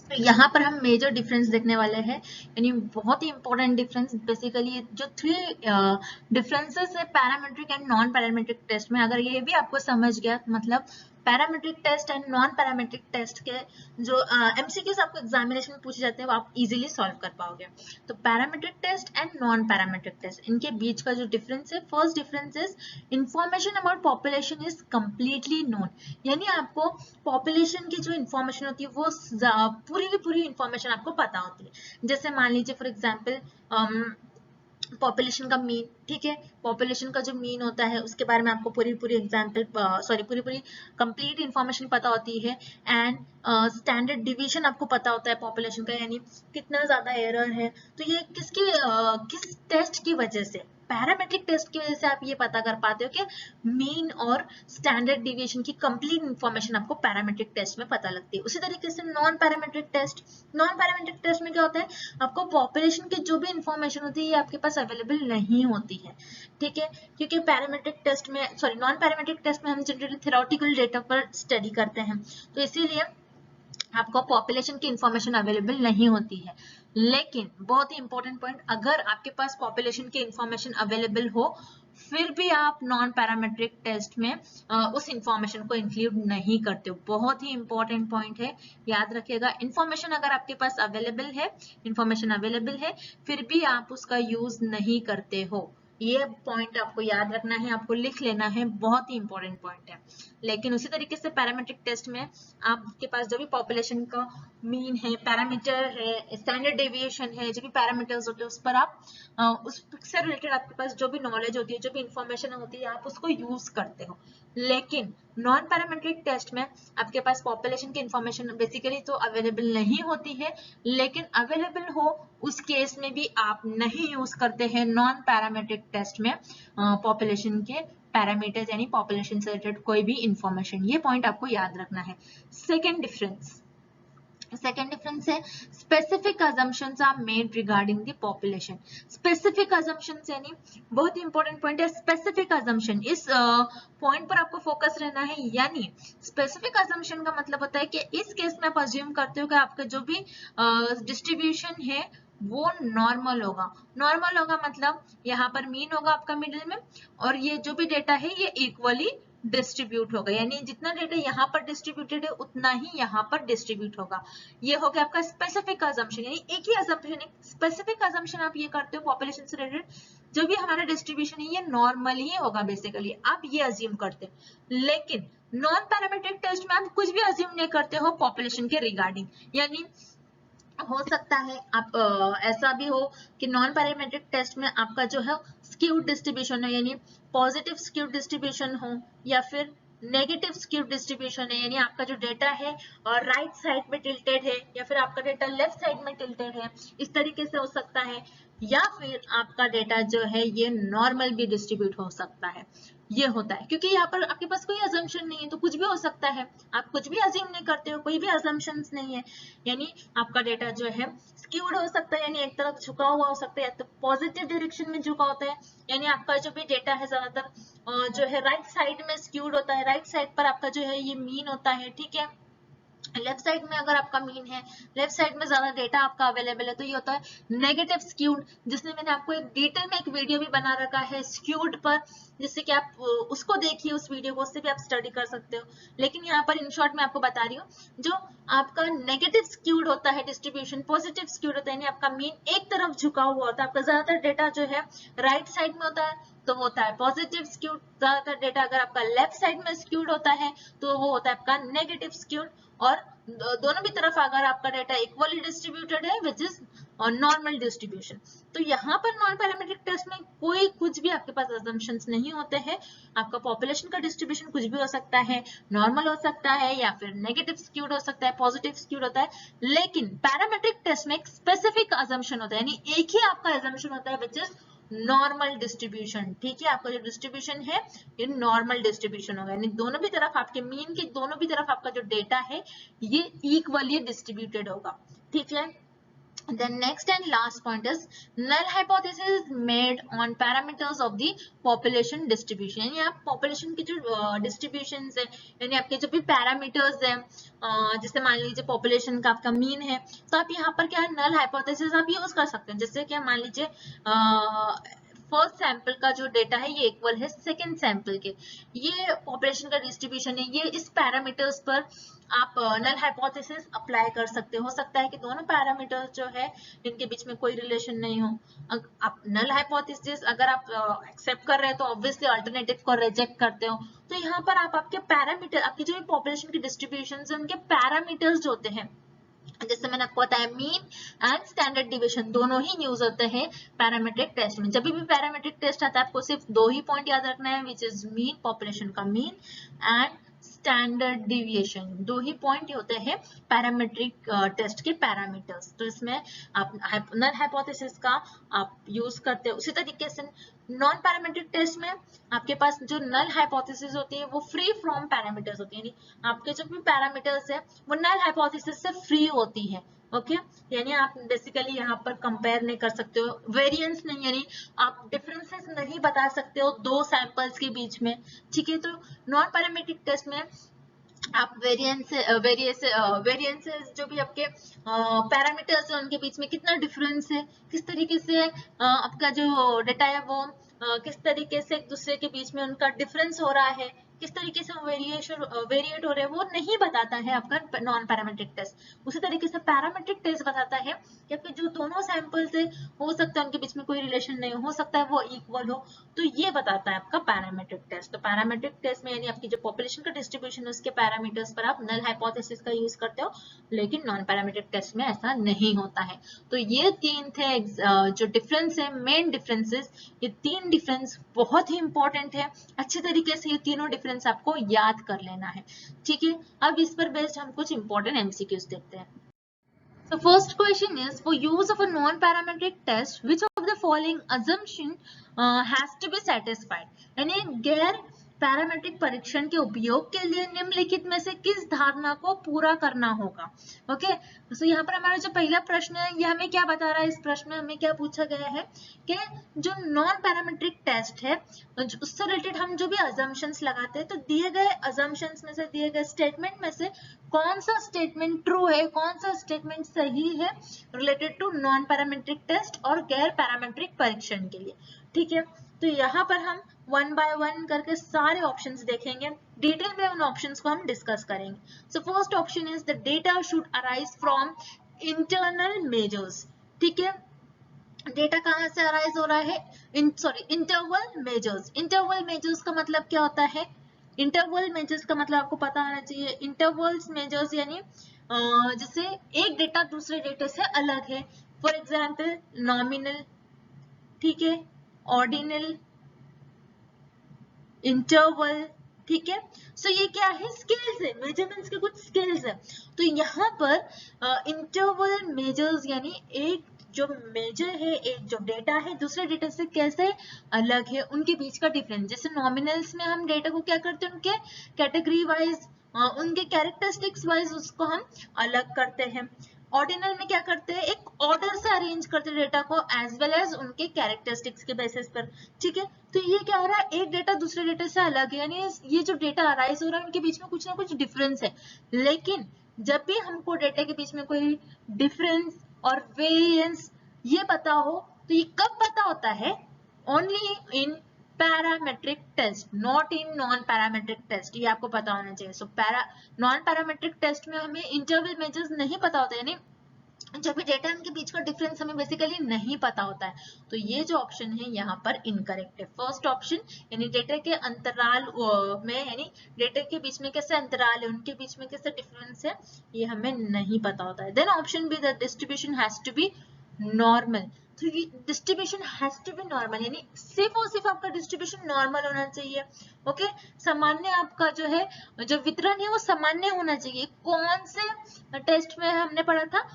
तो यहाँ पर हम मेजर डिफरेंस देखने वाले हैं, यानी बहुत ही इंपॉर्टेंट डिफरेंस। बेसिकली जो 3 डिफरेंसेस है parametric and non parametric test में, अगर ये भी आपको समझ गया, मतलब parametric test and non parametric test के जो एमसीक्यूज आपको एग्जामिनेशन में पूछे जाते हैं वो आप इजीली सॉल्व कर पाओगे। तो parametric test and non parametric test, इनके बीच का जो डिफरेंस है, first difference is information about population is completely known, यानी आपको पॉपुलेशन की जो इन्फॉर्मेशन होती है वो पूरी की पूरी इन्फॉर्मेशन आपको पता होती है। जैसे मान लीजिए फॉर एग्जाम्पल पॉपुलेशन का मीन, ठीक है, पॉपुलेशन का जो मीन होता है उसके बारे में आपको पूरी पूरी कंप्लीट इंफॉर्मेशन पता होती है। एंड स्टैंडर्ड डिवीजन आपको पता होता है पॉपुलेशन का, यानी कितना ज्यादा एरर है। तो ये किस टेस्ट की वजह से, पैरामेट्रिक टेस्ट की वजह से आप ये पता कर पाते हो कि मीन और स्टैंडर्ड डिविएशन की कंप्लीट इंफॉर्मेशन आपको पैरामेट्रिक टेस्ट में पता लगती है। उसी तरीके से नॉन पैरामेट्रिक टेस्ट में क्या होता है, आपको पॉपुलेशन की जो भी इंफॉर्मेशन होती है ये आपके पास अवेलेबल नहीं होती है, ठीक है, क्योंकि नॉन पैरामेट्रिक टेस्ट में हम जनरली थ्योरेटिकल डेटा पर स्टडी करते हैं, तो इसीलिए आपको पॉपुलेशन की इंफॉर्मेशन अवेलेबल नहीं होती है। लेकिन बहुत ही इंपॉर्टेंट पॉइंट, अगर आपके पास पॉपुलेशन की इंफॉर्मेशन अवेलेबल हो फिर भी आप नॉन पैरामेट्रिक टेस्ट में उस इंफॉर्मेशन को इंक्लूड नहीं करते हो। बहुत ही इंपॉर्टेंट पॉइंट है, याद रखिएगा। इंफॉर्मेशन अगर आपके पास इंफॉर्मेशन अवेलेबल है फिर भी आप उसका यूज नहीं करते हो, ये पॉइंट आपको याद रखना है, आपको लिख लेना है, बहुत ही इंपॉर्टेंट पॉइंट है। लेकिन उसी तरीके से पैरामेट्रिक टेस्ट में आपके पास जो भी पॉपुलेशन का मीन है, पैरामीटर है, स्टैंडर्ड डेविएशन है, जो भी पैरामीटर्स होते हैं उस पर आप उससे रिलेटेड आपके पास जो भी नॉलेज होती है, जो भी इंफॉर्मेशन होती है, आप उसको यूज करते हो। लेकिन नॉन पैरामेट्रिक टेस्ट में आपके पास पॉपुलेशन की इंफॉर्मेशन बेसिकली तो अवेलेबल नहीं होती है, लेकिन अवेलेबल हो उस केस में भी आप नहीं यूज करते हैं नॉन पैरामेट्रिक टेस्ट में पॉपुलेशन के पैरामीटर्स, यानी पॉपुलेशन से रिलेटेड कोई भी इंफॉर्मेशन। ये पॉइंट आपको याद रखना है। सेकेंड डिफरेंस है specific assumptions are made regarding the population। Specific assumptions यानी बहुत ही इंपॉर्टेंट पॉइंट है, स्पेसिफिक assumption, इस पॉइंट पर आपको फोकस रहना है। यानी स्पेसिफिक assumption का मतलब होता है कि इस केस में आप अज्यूम करते हो कि आपका जो भी डिस्ट्रीब्यूशन है वो नॉर्मल होगा, मतलब यहाँ पर मीन होगा आपका मिडिल में, और ये जो भी डेटा है ये इक्वली डिस्ट्रीब्यूट होगा, यानी जितना डेटा यहाँ पर डिस्ट्रीब्यूटेड है उतना ही यहाँ पर डिस्ट्रीब्यूट होगा। ये हो गया आपका स्पेसिफिक assumption, यानी एक ही assumption, स्पेसिफिक assumption आप ये करते हो पॉपुलेशन से रिलेटेड जो भी हमारा डिस्ट्रीब्यूशन है ये नॉर्मल ही होगा, बेसिकली आप ये अज्यूम करते हो। लेकिन नॉन पैरामेट्रिक टेस्ट में आप कुछ भी अज्यूम नहीं करते हो पॉपुलेशन के रिगार्डिंग, यानी हो सकता है आप ऐसा भी हो कि नॉन पैरामेट्रिक टेस्ट में आपका जो है स्क्यूड डिस्ट्रीब्यूशन है, यानी पॉजिटिव स्क्यूड डिस्ट्रीब्यूशन हो या फिर नेगेटिव स्क्यूड डिस्ट्रीब्यूशन है, यानी आपका जो डेटा है और राइट साइड में टिल्टेड है या फिर आपका डेटा लेफ्ट साइड में टिल्टेड है, इस तरीके से हो सकता है। या फिर आपका डेटा जो है ये नॉर्मल भी डिस्ट्रीब्यूट हो सकता है, ये होता है क्योंकि यहाँ पर आपके पास कोई अजम्पशन नहीं है, तो कुछ भी हो सकता है, आप कुछ भी अज्यूम नहीं करते हो, कोई भी अजम्पशंस नहीं है, यानी आपका डेटा जो है स्क्यूड हो सकता है, यानी एक तरफ झुका हुआ हो सकता है, या तो पॉजिटिव डायरेक्शन में झुका होता है, यानी आपका जो भी डेटा है ज्यादातर जो है राइट साइड में स्क्यूड होता है, राइट साइड पर आपका जो है ये मीन होता है, ठीक है। लेफ्ट साइड में अगर आपका मीन है, लेफ्ट साइड में ज्यादा डेटा आपका अवेलेबल है, तो ये होता है नेगेटिव स्क्यूड, जिसमें मैंने आपको एक डिटेल में एक वीडियो भी बना रखा है स्क्यूड पर, जिससे कि आप उसको देखिए, उस वीडियो को, उससे भी आप स्टडी कर सकते हो। लेकिन यहाँ पर इन शॉर्ट मैं आपको बता रही हूँ, जो आपका नेगेटिव स्क्यूड होता है डिस्ट्रीब्यूशन, पॉजिटिव स्क्यूड होता है, यानी आपका मीन एक तरफ झुका हुआ होता है, आपका ज्यादातर डेटा जो है राइट साइड में होता है तो वो होता है पॉजिटिव स्क्यूड, ज्यादातर डेटा अगर आपका लेफ्ट साइड में स्क्यूड होता है तो वो होता है आपका नेगेटिव स्क्यूड। और दोनों भी तरफ अगर आपका डेटा इक्वली डिस्ट्रीब्यूटेड है विच इज नॉर्मल डिस्ट्रीब्यूशन। तो यहाँ पर नॉन पैरामीट्रिक टेस्ट में कोई कुछ भी आपके पास assumptions नहीं होते हैं। आपका पॉपुलेशन का डिस्ट्रीब्यूशन कुछ भी हो सकता है, नॉर्मल हो सकता है या फिर नेगेटिव स्क्यूड हो सकता है, पॉजिटिव स्क्यूड होता है, लेकिन पैरामीट्रिक टेस्ट में एक स्पेसिफिक assumption होता है, यानी एक ही आपका assumption होता है विच इज नॉर्मल डिस्ट्रीब्यूशन। ठीक है, आपका जो डिस्ट्रीब्यूशन है ये नॉर्मल डिस्ट्रीब्यूशन होगा, यानी दोनों भी तरफ आपके मीन के दोनों भी तरफ आपका जो डेटा है ये इक्वली डिस्ट्रीब्यूटेड होगा। ठीक है, then next and last point is null hypothesis made on parameters of the population distribution, यानी आप population की जो distributions है, यानी आपके जो भी parameters है, जैसे मान लीजिए population का आपका mean है, तो आप यहाँ पर क्या है null hypothesis आप यूज कर सकते हैं। जैसे कि मान लीजिए फर्स्ट सैंपल का जो डेटा है ये इक्वल है सेकंड सैंपल के, ये पॉपुलेशन का डिस्ट्रीब्यूशन है, ये इस पैरामीटर्स पर आप नल हाइपोथेसिस अप्लाई कर सकते हो सकता है कि दोनों पैरामीटर्स जो है इनके बीच में कोई रिलेशन नहीं हो। आप नल हाइपोथेसिस अगर आप एक्सेप्ट कर रहे हैं तो ऑब्वियसली अल्टरनेटिव को रिजेक्ट करते हो। तो यहाँ पर आप आपके पैरामीटर, आपकी जो भी पॉपुलेशन की डिस्ट्रीब्यूशन है उनके पैरामीटर्स जो होते हैं, जैसे मैंने आपको बताया मीन एंड स्टैंडर्ड डिविएशन दोनों ही यूज होते हैं पैरामीट्रिक टेस्ट में। जब भी पैरामीट्रिक टेस्ट आता है आपको सिर्फ दो ही पॉइंट याद रखना है विच इज मीन, पॉपुलेशन का मीन, एंड स्टैंडर्ड डिविएशन, दो ही पॉइंट होते हैं पैरामीट्रिक टेस्ट के पैरामीटर्स। तो इसमें आप नल हाइपोथेसिस का आप यूज करते हो। उसी तरीके से नॉन पैरामीट्रिक टेस्ट में आपके पास जो नल हाइपोथेसिस होती है वो फ्री फ्रॉम पैरामीटर्स होती है, यानी आपके जो भी पैरामीटर्स है वो नल हाइपोथेसिस से फ्री होती है। ओके, यानी आप बेसिकली यहाँ पर कंपेयर नहीं कर सकते हो, वेरिएंस नहीं, यानी आप डिफरेंसेस नहीं बता सकते हो दो सैंपल्स के बीच में। ठीक है, तो नॉन पैरामीट्रिक टेस्ट में आप वेरिएंसेस जो भी आपके पैरामीटर्स है उनके बीच में कितना डिफरेंस है, किस तरीके से आपका जो डेटा है वो किस तरीके से एक दूसरे के बीच में उनका डिफरेंस हो रहा है, किस तरीके से वेरिएट हो रहे हैं, वो नहीं बताता है आपका नॉन पैरामीट्रिक टेस्ट। उसी तरीके से पैरामीट्रिक टेस्ट बताता है कि आपके जो दोनों सैंपल्स है हो सकता है उनके बीच में कोई रिलेशन नहीं हो सकता है वो इक्वल हो, तो ये बताता है आपका पैरामीट्रिक टेस्ट। तो पैरामीट्रिक टेस्ट में यानी आपकी जो पॉपुलेशन का डिस्ट्रीब्यूशन है उसके पैरामीटर्स पर आप नल हाइपोथेसिस का यूज करते हो, लेकिन नॉन पैरामीट्रिक टेस्ट में ऐसा नहीं होता है। तो ये तीन थे जो डिफरेंस है, मेन डिफरेंसेस, ये तीन डिफरेंस बहुत ही इंपॉर्टेंट है, अच्छे तरीके से ये तीनों डिफरेंस आपको याद कर लेना है। ठीक है, अब इस पर बेस्ड हम कुछ इंपॉर्टेंट एमसीक्यूज देखते हैं। So first question is, for use of a non-parametric test, which of the following assumption has to be satisfied? यानी गैर पैरामेट्रिक परीक्षण के उपयोग के लिए निम्नलिखित में से किस धारणा को पूरा करना होगा। ओके, तो यहाँ पर हमारा जो पहला प्रश्न है ये हमें क्या बता रहा है, इस प्रश्न में हमें क्या पूछा गया है कि जो नॉन पैरामेट्रिक टेस्ट है उससे रिलेटेड हम जो भी अजम्पशंस लगाते हैं, तो दिए गए अजम्पशंस में से, दिए गए स्टेटमेंट में से कौन सा स्टेटमेंट ट्रू है, कौन सा स्टेटमेंट सही है related to non parametric test और गैर पैरामेट्रिक परीक्षण के लिए। ठीक है, तो यहाँ पर हम वन बाय वन करके सारे ऑप्शंस देखेंगे, डिटेल में उन ऑप्शंस को हम डिस्कस करेंगे। So first option is the data should arise from internal measures. ठीक है, डेटा कहाँ से अराइज हो रहा है, इंटरवल मेजर्स। इंटरवल मेजर्स का मतलब क्या होता है, इंटरवल मेजर्स का मतलब आपको पता होना चाहिए। इंटरवल्स मेजर्स यानी जैसे एक डेटा दूसरे डेटा से अलग है, फॉर एग्जाम्पल नॉमिनल, ठीक है, ऑर्डिनल, इंटरवल। ठीक है, सो ये क्या है, स्केल्स है, मेजरमेंट्स के कुछ स्केल्स है। तो यहाँ पर इंटरवल मेजर्स यानी एक जो मेजर है, एक जो डेटा है दूसरे डेटा से कैसे अलग है, उनके बीच का डिफरेंस। जैसे नॉमिनल्स में हम डेटा को क्या करते हैं, उनके कैटेगरी वाइज, उनके कैरेक्टरिस्टिक्स वाइज उसको हम अलग करते हैं। ऑर्डिनल में क्या करते हैं, एक ऑर्डर से अरेंज करते हैं डेटा को एज वेल एज उनके कैरेक्टरिस्टिक्स के बेसिस पर। ठीक है, तो ये क्या हो रहा है, एक डेटा दूसरे डेटा से अलग है, यानी ये जो डेटा अराइज हो रहा है उनके बीच में कुछ ना कुछ डिफरेंस है। लेकिन जब भी हमको डेटा के बीच में कोई डिफरेंस और वेरिएंस ये पता हो, तो ये कब पता होता है, only in parametric test, not in non parametric test, ये आपको पता होना चाहिए। सो नॉन पैरामेट्रिक टेस्ट में हमें इंटरवल मेजर्स नहीं पता होता, यानी जो भी डेटा है उनके बीच का डिफरेंस हमें बेसिकली नहीं पता होता है। तो ये जो ऑप्शन है यहाँ पर इनकरेक्ट है। फर्स्ट ऑप्शन यानी डेटा के अंतराल में यानी डेटा के बीच में कैसे अंतराल है, उनके बीच में कैसे डिफरेंस है, ये हमें नहीं पता होता है। Then option B, the distribution has to be normal. तो ये distribution has to be normal यानी सिर्फ और सिर्फ आपका डिस्ट्रीब्यूशन नॉर्मल होना चाहिए। ओके, सामान्य आपका जो है जो वितरण है वो सामान्य होना चाहिए। कौन से टेस्ट में हमने पढ़ा था?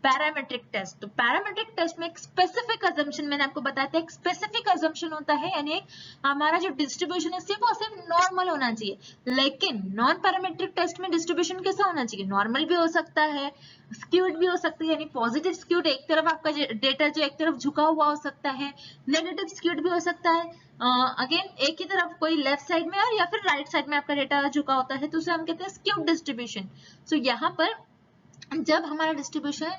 Parametric test. तो पैरामेट्रिक टेस्ट में एक स्पेसिफिक अजम्पशन मैंने आपको बताया था, एक स्पेसिफिक अजम्पशन होता है यानी हमारा जो डिस्ट्रीब्यूशन है सिर्फ और सिर्फ नॉर्मल होना चाहिए। लेकिन नॉन पैरामेट्रिक टेस्ट में डिस्ट्रीब्यूशन कैसा होना चाहिए? नॉर्मल भी हो सकता है, स्क्यूड भी हो सकता है, यानी पॉजिटिव स्क्यूड, एक तरफ आपका डेटा जो एक तरफ झुका हुआ हो सकता है, नेगेटिव स्क्यूड भी हो सकता है, अगेन एक ही तरफ कोई लेफ्ट साइड में और या फिर राइट साइड में आपका डेटा झुका होता है, तो उसे हम कहते हैं स्क्यूड डिस्ट्रीब्यूशन। सो यहाँ पर जब हमारा डिस्ट्रीब्यूशन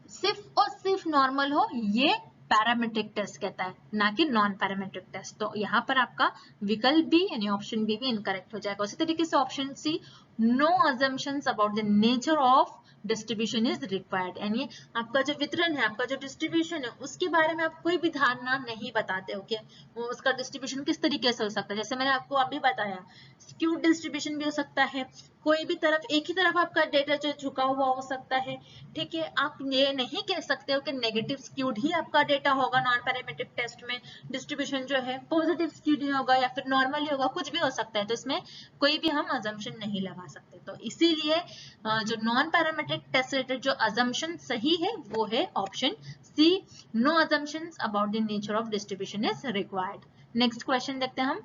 सिर्फ और सिर्फ नॉर्मल हो, ये पैरामेट्रिक टेस्ट कहता है, ना कि नॉन पैरामेट्रिक टेस्ट। तो यहाँ पर आपका विकल्प बी यानी ऑप्शन बी भी इनकरेक्ट हो जाएगा। उसी तरीके से option C, no assumptions about the nature of distribution is required, यानी आपका जो वितरण है, आपका जो डिस्ट्रीब्यूशन है, उसके बारे में आप कोई भी धारणा नहीं बताते हो कि वो उसका डिस्ट्रीब्यूशन किस तरीके से हो सकता है। जैसे मैंने आपको अभी बताया, स्क्यूड डिस्ट्रीब्यूशन भी हो सकता है, कोई भी तरफ एक ही तरफ आपका डेटा जो झुका हुआ हो सकता है। ठीक है, आप ये नहीं कह सकते हो कि नेगेटिव स्क्यूड ही आपका डेटा होगा नॉन पैरामेट्रिक टेस्ट में, डिस्ट्रीब्यूशन जो है पॉजिटिव स्क्यूड ही होगा या फिर नॉर्मल ही होगा, कुछ भी हो सकता है। तो इसमें कोई भी हम अजम्पशन नहीं लगा सकते। तो इसीलिए जो नॉन पैरामेट्रिक टेस्ट रिलेटेड जो अजम्पशन सही है वो है option C, no assumptions about the nature of distribution is required. Next question देखते हैं हम।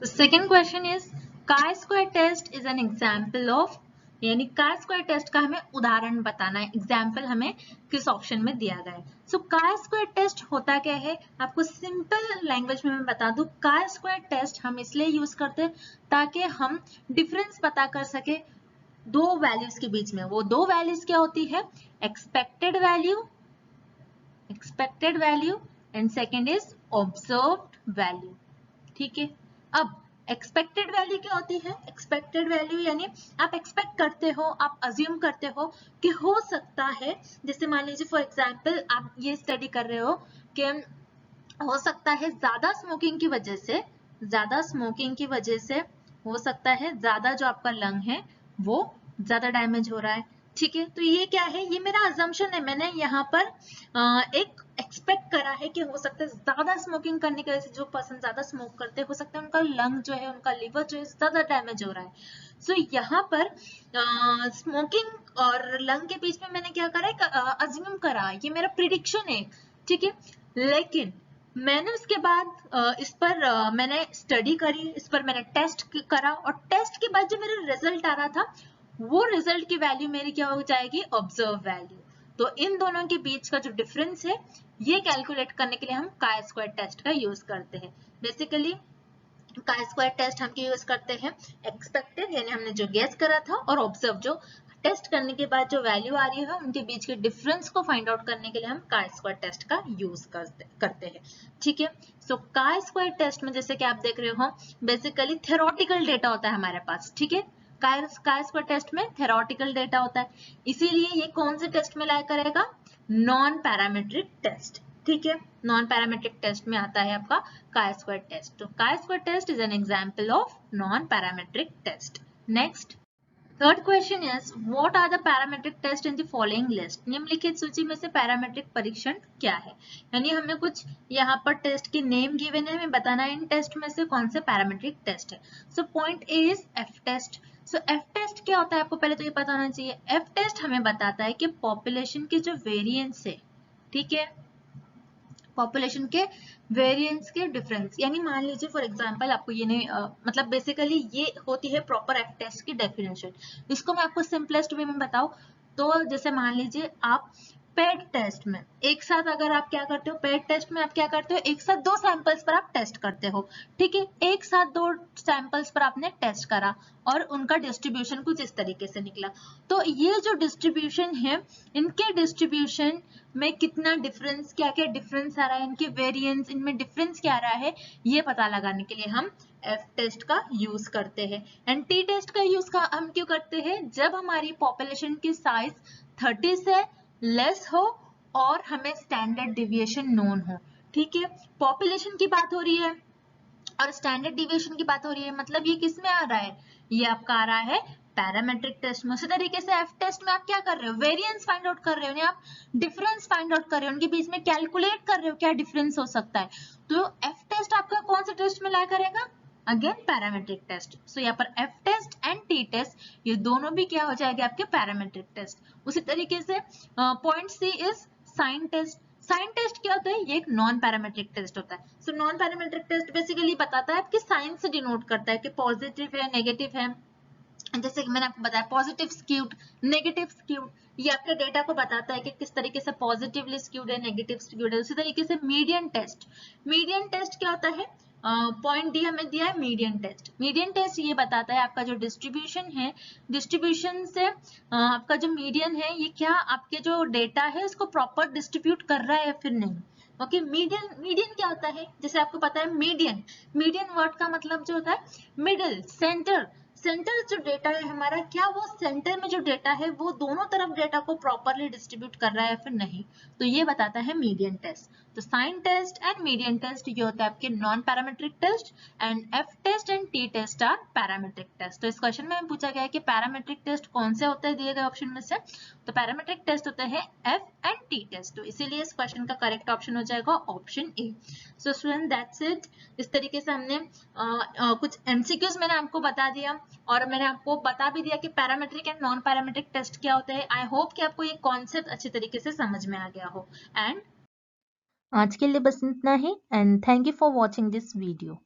तो second question is chi square test is an example of, यानी chi square टेस्ट का हमें उदाहरण बताना है, एग्जाम्पल हमें किस ऑप्शन में दिया गया है। सो chi square टेस्ट होता क्या है, आपको सिंपल लैंग्वेज में मैं बता दूं। chi square टेस्ट हम इसलिए यूज करते हैं ताकि हम डिफरेंस पता कर सके दो वैल्यूज के बीच में। वो दो वैल्यूज क्या होती है? Expected value and second is observed value. ठीक है, अब एक्सपेक्टेड वैल्यू क्या होती है? एक्सपेक्टेड वैल्यू यानी आप एक्सपेक्ट करते हो, आप अज्यूम करते हो कि हो सकता है, जैसे मान लीजिए फॉर एग्जांपल आप ये स्टडी कर रहे हो कि हो सकता है ज्यादा स्मोकिंग की वजह से हो सकता है ज्यादा जो आपका लंग है वो ज्यादा डैमेज हो रहा है। ठीक है, तो ये क्या है? ये मेरा अजम्पशन है, मैंने यहाँ पर एक एक्सपेक्ट करा है कि हो सकता है ज्यादा स्मोकिंग करने की वजह से जो पर्सन ज्यादा स्मोक करते हैं हो सकता है उनका लंग जो है, उनका लिवर जो है ज्यादा डैमेज हो रहा है। सो यहाँ पर स्मोकिंग और लंग के बीच में मैंने क्या करा है? अज्यूम करा, ये मेरा प्रिडिक्शन है। ठीक है, लेकिन मैंने उसके बाद इस पर मैंने स्टडी करी, इस पर मैंने टेस्ट करा और टेस्ट के बाद जो मेरा रिजल्ट आ रहा था वो रिजल्ट की वैल्यू मेरी क्या हो जाएगी? Observe value. तो इन दोनों के बीच का जो डिफरेंस है ये कैलकुलेट करने के लिए हम chi square टेस्ट का यूज करते हैं। बेसिकली chi square टेस्ट हम यूज करते हैं एक्सपेक्टेड यानी हमने जो गेस करा था, और ऑब्जर्व जो टेस्ट करने के बाद जो वैल्यू आ रही है उनके बीच के डिफरेंस को फाइंड आउट करने के लिए हम chi square टेस्ट का यूज करते हैं। ठीक है, सो chi square टेस्ट में जैसे कि आप देख रहे हो बेसिकली थ्योरेटिकल डेटा होता है हमारे पास। ठीक है, chi square टेस्ट में थ्योरेटिकल डेटा होता है, इसीलिए ये कौन से टेस्ट में लाया करेगा? Non parametric test. ठीक है, नॉन पैरामेट्रिक टेस्ट में आता है आपका chi square टेस्ट। तो chi square test is an example of non parametric test. Next third question is what are the parametric test in the following list. निम्नलिखित सूची में से पैरामेट्रिक परीक्षण क्या है, यानी हमें कुछ यहाँ पर टेस्ट की नेम गिवन है, हमें बताना है इन टेस्ट में से कौन से पैरामेट्रिक टेस्ट है। So point A is F test. So F test क्या होता है आपको पहले तो ये पता होना चाहिए। एफ टेस्ट हमें बताता है कि पॉपुलेशन के जो वेरिएंस है, ठीक है, पॉपुलेशन के वेरिएंस के डिफरेंस, यानी मान लीजिए फॉर एग्जांपल आपको ये नहीं मतलब बेसिकली ये होती है प्रॉपर एफ टेस्ट की डेफिनेशन। इसको मैं आपको सिंपलेस्ट वे में बताऊं तो जैसे मान लीजिए आप पेड टेस्ट में एक साथ अगर आप क्या करते हो, पेड टेस्ट में आप क्या करते हो, एक साथ दो सैंपल्स पर आप टेस्ट करते हो। ठीक है, एक साथ दो सैंपल्स पर आपने टेस्ट करा और उनका डिस्ट्रीब्यूशन कुछ इस तरीके से निकला। तो ये जो डिस्ट्रीब्यूशन है, इनके डिस्ट्रीब्यूशन में कितना डिफरेंस, क्या क्या डिफरेंस आ रहा है, इनके वेरिएंस, इनमें डिफरेंस क्या आ रहा है, ये पता लगाने के लिए हम एफ टेस्ट का यूज करते हैं। एंड टी टेस्ट का यूज हम क्यों करते हैं? जब हमारी पॉपुलेशन की साइज 30 से लेस हो और हमें स्टैंडर्ड डिविएशन नोन हो। ठीक है, पॉपुलेशन की बात हो रही है और स्टैंडर्ड डिविएशन की बात हो रही है, मतलब ये किस में आ रहा है, ये आपका आ रहा है पैरामेट्रिक टेस्ट में। उसी तरीके से एफ टेस्ट में आप क्या कर रहे हो, वेरिएंस फाइंड आउट कर रहे हो, आप डिफरेंस फाइंड आउट कर रहे हो, उनके बीच में कैलकुलेट कर रहे हो क्या डिफरेंस हो सकता है। तो एफ टेस्ट आपका कौन से टेस्ट में ला करेगा, अगेन पैरामेट्रिक टेस्ट। सो यहाँ पर F test and T test ये दोनों भी क्या हो जाएंगे आपके पैरामेट्रिक टेस्ट। उसी तरीके से point C is sign test. Sign test क्या होता है, ये एक नॉन पैरामेट्रिक टेस्ट होता है। So non parametric test basically बताता है आपके साइन से डिनोट करता है कि पॉजिटिव है नेगेटिव है। जैसे कि मैंने आपको बताया पॉजिटिव स्क्यूड, नेगेटिव स्क्यूड, ये आपके डेटा को बताता है कि किस तरीके से पॉजिटिवली स्क्यूड है, नेगेटिव स्क्यूड है। उसी तरीके से मीडियन टेस्ट, मीडियन टेस्ट क्या होता है, पॉइंट डी हमें दिया है मीडियन टेस्ट। मीडियन टेस्ट ये बताता है आपका जो डिस्ट्रीब्यूशन है, डिस्ट्रीब्यूशन से आपका जो मीडियन है ये क्या आपके जो डेटा है उसको प्रॉपर डिस्ट्रीब्यूट कर रहा है या फिर नहीं। ओके, मीडियन, मीडियन क्या होता है, जैसे आपको पता है मीडियन, मीडियन वर्ड का मतलब जो होता है मिडल, सेंटर। सेंटर जो डेटा है हमारा, क्या वो सेंटर में जो डेटा है वो दोनों तरफ डेटा को प्रॉपरली डिस्ट्रीब्यूट कर रहा है या फिर नहीं, तो ये बताता है मीडियन टेस्ट। तो sign test and median test ये होता है आपके non parametric test, and F test and T test are parametric test. तो इस क्वेश्चन में पूछा गया है कि पैरामेट्रिक टेस्ट कौन से होते हैं दिए गए ऑप्शन में से, तो पैरामेट्रिक टेस्ट होते हैं एफ एंड टी टेस्ट। तो इसीलिए इस क्वेश्चन का करेक्ट ऑप्शन हो जाएगा option A. So student that's it. इस तरीके से हमने कुछ एमसीक्यूज मैंने आपको बता दिया और मैंने आपको बता भी दिया कि parametric and non parametric test क्या होते हैं। आई होप कि आपको ये कॉन्सेप्ट अच्छी तरीके से समझ में आ गया हो। एंड आज के लिए बस इतना ही, and thank you for watching this video.